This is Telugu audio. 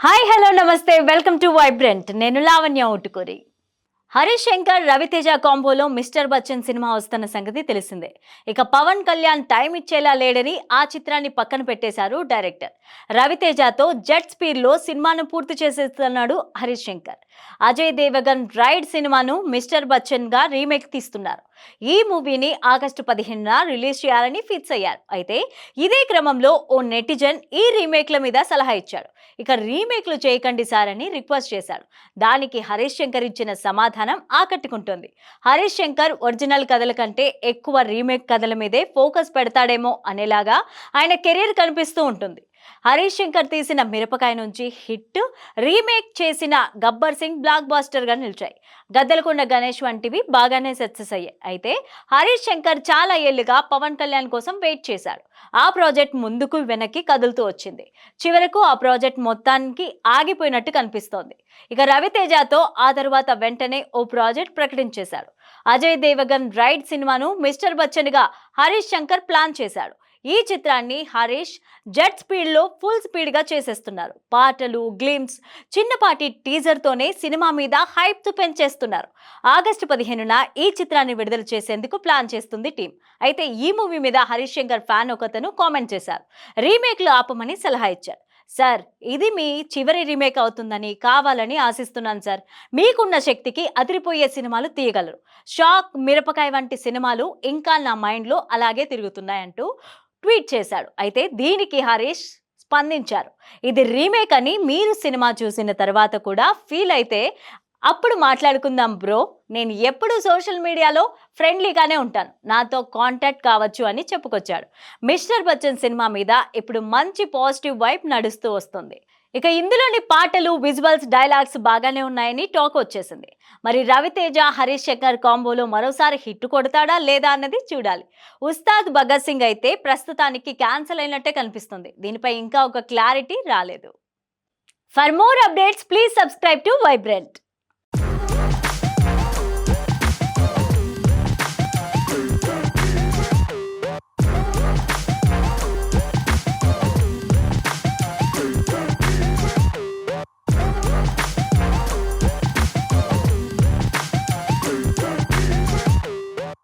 హాయ్ హలో నమస్తే వెల్కమ్ టు వైబ్రెంట్. నేను లావణ్య ఊటుకూరి. హరీష్ శంకర్ రవితేజ కాంబోలో మిస్టర్ బచ్చన్ సినిమా వస్తున్న సంగతి తెలిసిందే. ఇక పవన్ కళ్యాణ్ టైం ఇచ్చేలా లేడని ఆ చిత్రాన్ని పక్కన పెట్టేశారు డైరెక్టర్. రవితేజతో జెట్ స్పీడ్ లో సినిమాను పూర్తి చేసేస్తున్నాడు హరీష్ శంకర్. అజయ్ దేవగన్ రైడ్ సినిమాను మిస్టర్ బచ్చన్ గా రీమేక్ తీస్తున్నారు. ఈ మూవీని ఆగస్టు 15న రిలీజ్ చేయాలని ఫిక్స్ అయ్యారు. అయితే ఇదే క్రమంలో ఓ నెటిజన్ ఈ రీమేక్ల మీద సలహా ఇచ్చాడు. ఇక రీమేక్లు చేయకండి సార్ అని రిక్వెస్ట్ చేశాడు. దానికి హరీష్ శంకర్ ఇచ్చిన సమాధానం ఆకట్టుకుంటోంది. హరీష్ శంకర్ ఒరిజినల్ కథల కంటే ఎక్కువ రీమేక్ కథల మీదే ఫోకస్ పెడతాడేమో అనేలాగా ఆయన కెరీర్ కనిపిస్తూ ఉంటుంది. హరీష్ శంకర్ తీసిన మిరపకాయ నుంచి హిట్, రీమేక్ చేసిన గబ్బర్ సింగ్ బ్లాక్ బాస్టర్ గా నిలిచాయి. గద్దలకొండ గణేష్ వంటివి బాగానే సక్సెస్ అయ్యాయి. అయితే హరీష్ శంకర్ చాలా ఏళ్లుగా పవన్ కళ్యాణ్ కోసం వెయిట్ చేశాడు. ఆ ప్రాజెక్ట్ ముందుకు వెనక్కి కదులుతూ వచ్చింది. చివరకు ఆ ప్రాజెక్ట్ మొత్తానికి ఆగిపోయినట్టు కనిపిస్తోంది. ఇక రవితేజతో ఆ తర్వాత వెంటనే ఓ ప్రాజెక్ట్ ప్రకటించేశాడు. అజయ్ దేవగన్ రైడ్ సినిమాను మిస్టర్ బచ్చన్ గా హరీష్ శంకర్ ప్లాన్ చేశాడు. ఈ చిత్రాన్ని హరీష్ జెట్ స్పీడ్ లో ఫుల్ స్పీడ్ గా చేసేస్తున్నారు. పాటలు, గ్లిమ్స్, చిన్నపాటి టీజర్ తోనే సినిమా మీద హైప్ పెంచేస్తున్నారు. ఆగస్టు 15న ఈ చిత్రాన్ని విడుదల చేసేందుకు ప్లాన్ చేస్తుంది టీం. అయితే ఈ మూవీ మీద హరీష్ శంకర్ ఫ్యాన్ ఒకతను కామెంట్ చేశారు. రీమేక్లు ఆపమని సలహా ఇచ్చారు. సార్, ఇది మీ చివరి రీమేక్ అవుతుందని కావాలని ఆశిస్తున్నాను సార్. మీకున్న శక్తికి అదిరిపోయే సినిమాలు తీయగలరు. షాక్, మిరపకాయ వంటి సినిమాలు ఇంకా నా మైండ్లో అలాగే తిరుగుతున్నాయంటూ ట్వీట్ చేశాడు. అయితే దీనికి హరీష్ స్పందించారు. ఇది రీమేక్ అని మీరు సినిమా చూసిన తర్వాత కూడా ఫీల్ అయితే అప్పుడు మాట్లాడుకుందాం బ్రో. నేను ఎప్పుడూ సోషల్ మీడియాలో ఫ్రెండ్లీగానే ఉంటాను. నాతో కాంటాక్ట్ కావచ్చు అని చెప్పుకొచ్చాడు. మిస్టర్ బచ్చన్ సినిమా మీద ఇప్పుడు మంచి పాజిటివ్ వైబ్ నడుస్తూ వస్తుంది. ఇక ఇందులోని పాటలు, విజువల్స్, డైలాగ్స్ బాగానే ఉన్నాయని టాక్ వచ్చేసింది. మరి రవితేజ, హరీష్ శంకర్ కాంబోలో మరోసారి హిట్ కొడతాడా లేదా అన్నది చూడాలి. ఉస్తాద్ భగత్ సింగ్ అయితే ప్రస్తుతానికి క్యాన్సిల్ అయినట్టే కనిపిస్తుంది. దీనిపై ఇంకా ఒక క్లారిటీ రాలేదు. For more updates please subscribe to vibrant.